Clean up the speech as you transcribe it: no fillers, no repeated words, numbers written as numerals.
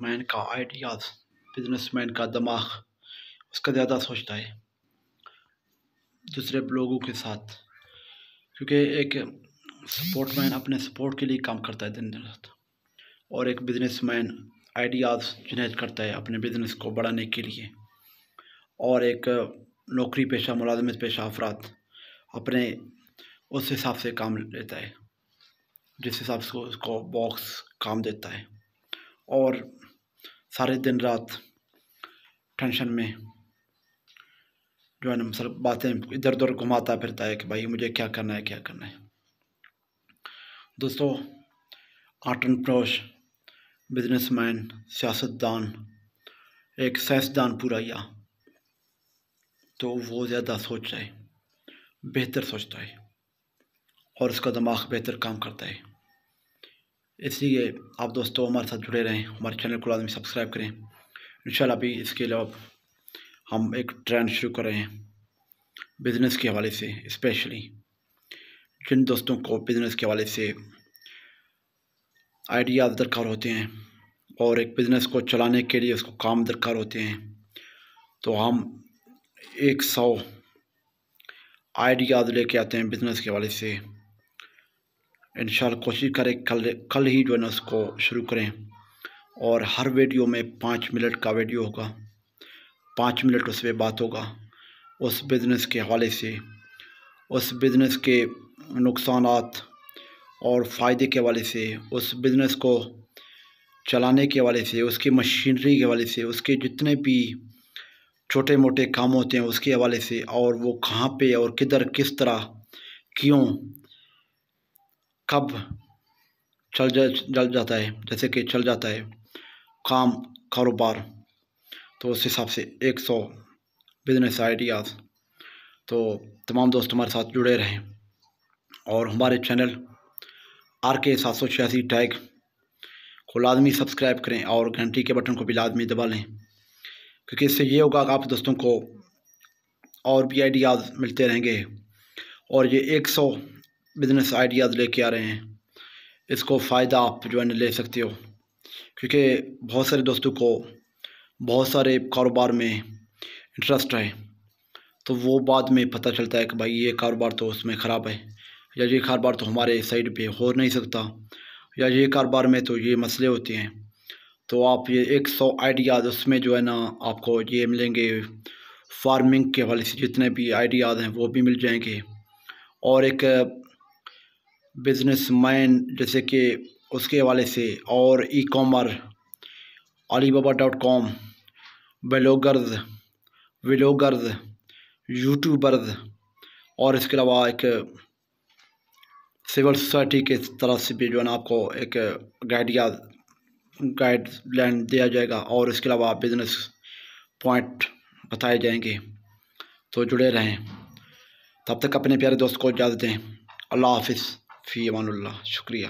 مین کا ideas, business man کا دماغ اس کا زیادہ سوچتا ہے دوسرے لوگوں کے ساتھ، کیونکہ ایک سپورٹ مین اپنے سپورٹ کے لیے کام کرتا ہے دن رات، اور ایک بزنس مین آئیڈیاز جنریٹ کرتا ہے اپنے بزنس کو بڑھانے کے لیے، اور ایک نوکری پیشہ ملازمت پیشہ افراد اپنے اس حساب سے کام لیتا ہے جس حساب سے اس کو باکس کام دیتا ہے، اور سارے دن رات ٹینشن میں جو ہے نا مثلا باتیں ادھر ادھر گھماتا پھرتا ہے کہ بھائی مجھے کیا کرنا ہے کیا کرنا ہے۔ دوستو، آنٹرپرینور، بزنس مین، سیاست دان، ایک سائنسدان پورا یا تو وہ زیادہ سوچتا ہے، بہتر سوچتا ہے، اور اس کا دماغ بہتر کام کرتا ہے۔ اس لیے آپ دوستوں ہمارے ساتھ جڑے رہیں، ہمارے چینل کو لازمی سبسکرائب کریں۔ انشاءاللہ بھی اس کے علاوہ ہم ایک ٹرینڈ شروع کر رہے ہیں بزنس کے حوالے سے، اسپیشلی جن دوستوں کو بزنس کے حوالے سے آئیڈیاز درکار ہوتے ہیں اور ایک بزنس کو چلانے کے لیے اس کو کام درکار ہوتے ہیں، تو ہم 100 آئیڈیاز لے کے آتے ہیں بزنس کے حوالے سے۔ انشاءاللہ کوشش کریں کل ہی جو ہے نا اس کو شروع کریں، اور ہر ویڈیو میں 5 منٹ کا ویڈیو ہوگا، 5 منٹ اس پہ بات ہوگا اس بزنس کے حوالے سے، اس بزنس کے نقصانات اور فائدے کے حوالے سے، اس بزنس کو چلانے کے حوالے سے، اس کی مشینری کے حوالے سے، اس کے جتنے بھی چھوٹے موٹے کام ہوتے ہیں اس کے حوالے سے، اور وہ کہاں پہ اور کدھر کس طرح کیوں کب چل جاتا ہے، جیسے کہ چل جاتا ہے کاروبار، تو اس حساب سے 100 بزنس آئیڈیاز۔ تو تمام دوست ہمارے ساتھ جڑے رہیں، اور ہمارے چینل RK786 ٹیگ کو لازمی سبسکرائب کریں، اور گھنٹی کے بٹن کو بھی لازمی دبا لیں، کیونکہ اس سے یہ ہوگا کہ آپ دوستوں کو اور بھی آئیڈیاز ملتے رہیں گے، اور یہ 100 بزنس آئیڈیاز لے کے آ رہے ہیں، اس کو فائدہ آپ جو ہے نا لے سکتے ہو، کیونکہ بہت سارے دوستوں کو بہت سارے کاروبار میں انٹرسٹ ہے، تو وہ بعد میں پتہ چلتا ہے کہ بھائی یہ کاروبار تو اس میں خراب ہے، یا یہ کاروبار تو ہمارے سائڈ پہ ہو نہیں سکتا، یا یہ کاروبار میں تو یہ مسئلے ہوتے ہیں۔ تو آپ یہ 100 آئیڈیاز اس میں جو ہے نا آپ کو یہ ملیں گے، فارمنگ کے حوالے سے جتنے بھی آئیڈیاز ہیں وہ بھی مل جائیں گے، اور ایک بزنس مین جیسے کہ اس کے حوالے سے، اور ای کامر، alibaba.com، ویلوگرز، یوٹیوبرز، اور اس کے علاوہ ایک سول سوسائٹی کے طرف سے بھی جو ہے نا آپ کو ایک گائیڈ لائن دیا جائے گا، اور اس کے علاوہ بزنس پوائنٹ بتائے جائیں گے۔ تو جڑے رہیں، تب تک اپنے پیارے دوست کو اجازت دیں۔ اللہ حافظ، فی امان اللہ، شکریہ۔